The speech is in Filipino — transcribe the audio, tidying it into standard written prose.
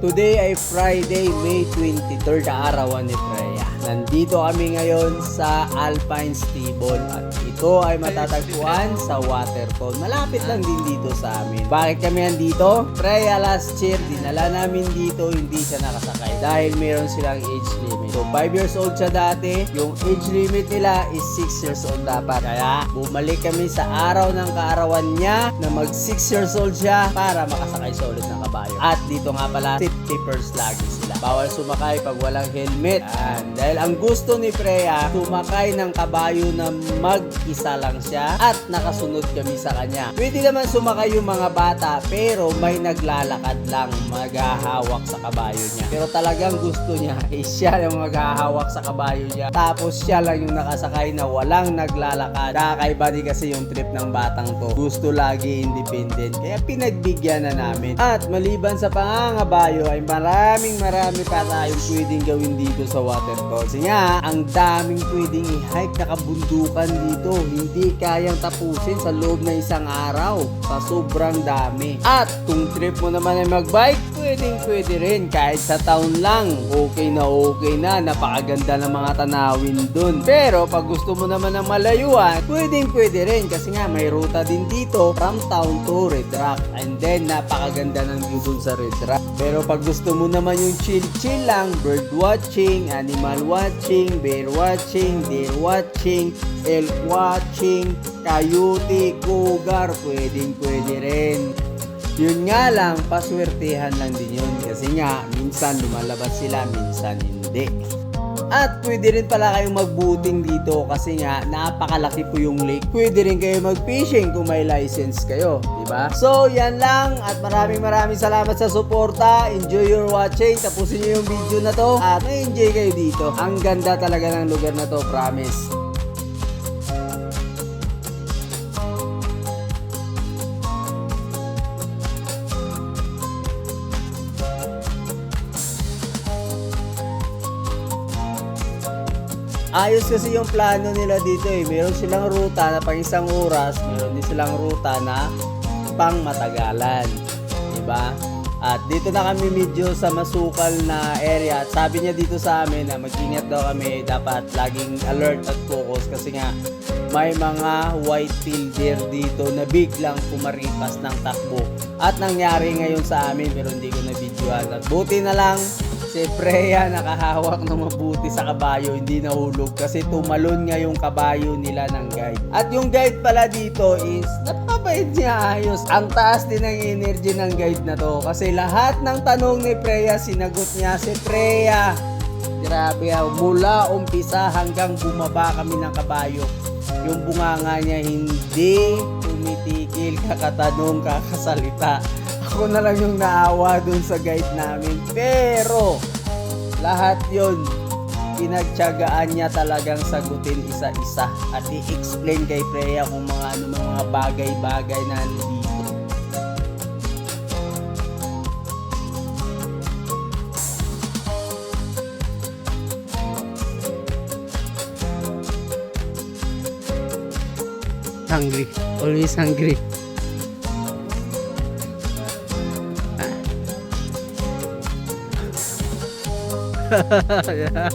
Today ay Friday, May 23rd, arawan ni Freya. Nandito kami ngayon sa Alpine Stable at ito ay matatagpuan sa Waterton. Malapit lang din dito sa amin. Bakit kami nandito? Freya last year, dinala namin dito, hindi siya nakasakay dahil meron silang age limit. So 5 years old siya dati, yung age limit nila is 6 years old dapat. Kaya bumalik kami sa araw ng kaarawan niya na mag 6 years old siya para makasakay sa ulit ng kabayo. At dito nga pala, safety first lagi sila. Bawal sumakay pag walang helmet. And dahil ang gusto ni Freya, sumakay ng kabayo na mag-isa lang siya at nakasunod kami sa kanya. Pwede naman sumakay yung mga bata pero may naglalakad lang maghahawak sa kabayo niya. Pero talagang gusto niya is siya yung maghahawak sa kabayo niya. Tapos siya lang yung nakasakay na walang naglalakad. Kakaiba din kasi yung trip ng batang to. Gusto lagi independent. Kaya pinagbigyan na namin. At maliban sa pangangabayo ay marami pa tayong pwedeng gawin dito sa Waterton. Kasi nga, ang daming pwedeng i-hike na kabundukan dito. Hindi kayang tapusin sa loob ng isang araw. Sa sobrang dami. At kung trip mo naman ay magbike, pwede rin. Kahit sa town lang, okay na. Napakaganda ng mga tanawin dun. Pero pag gusto mo naman ng malayuan, pwede rin. Kasi nga, may ruta din dito from town to Red Rock. And then, napakaganda ng view dun sa Red Rock. Pero pag gusto mo naman yung chill lang, bird watching, animal watching, bear watching, deer watching, elk watching, coyote, cougar, pwede rin. Yun nga lang, paswertehan lang din yun. Kasi nga, minsan lumalabas sila, minsan hindi. At pwede rin pala kayong mag-boating dito kasi nga napakalaki po yung lake. Pwede rin kayo mag-fishing kung may license kayo, diba? So yan lang at maraming salamat sa suporta. Enjoy your watching. Tapusin nyo yung video na to at ma-enjoy kayo dito. Ang ganda talaga ng lugar na to, promise. Ayos kasi yung plano nila dito eh. Meron silang ruta na pang isang oras, meron din silang ruta na pang matagalan. Diba? At dito na kami medyo sa masukal na area. At sabi niya dito sa amin na mag-ingat daw kami. Dapat laging alert at focus kasi nga may mga white-tailed deer dito na biglang pumaripas ng takbo. At nangyari ngayon sa amin pero hindi ko na-videoan. At buti na lang si Freya nakahawak ng mabuti sa kabayo, hindi nahulog kasi tumalon nga yung kabayo nila ng guide. At yung guide pala dito is napakabait niya, ayos. Ang taas din ng energy ng guide na to kasi lahat ng tanong ni Freya sinagot niya. Si Freya, grabe, mula umpisa hanggang bumaba kami ng kabayo, yung bunganga niya hindi tumitigil, kakatanong, kakasalita. Ako na lang yung naawa dun sa guide namin. Pero lahat yun, pinagtiyagaan niya talagang sagutin isa-isa at i-explain kay Freya kung mga bagay-bagay na nandito. Hungry, always hungry. Yeah.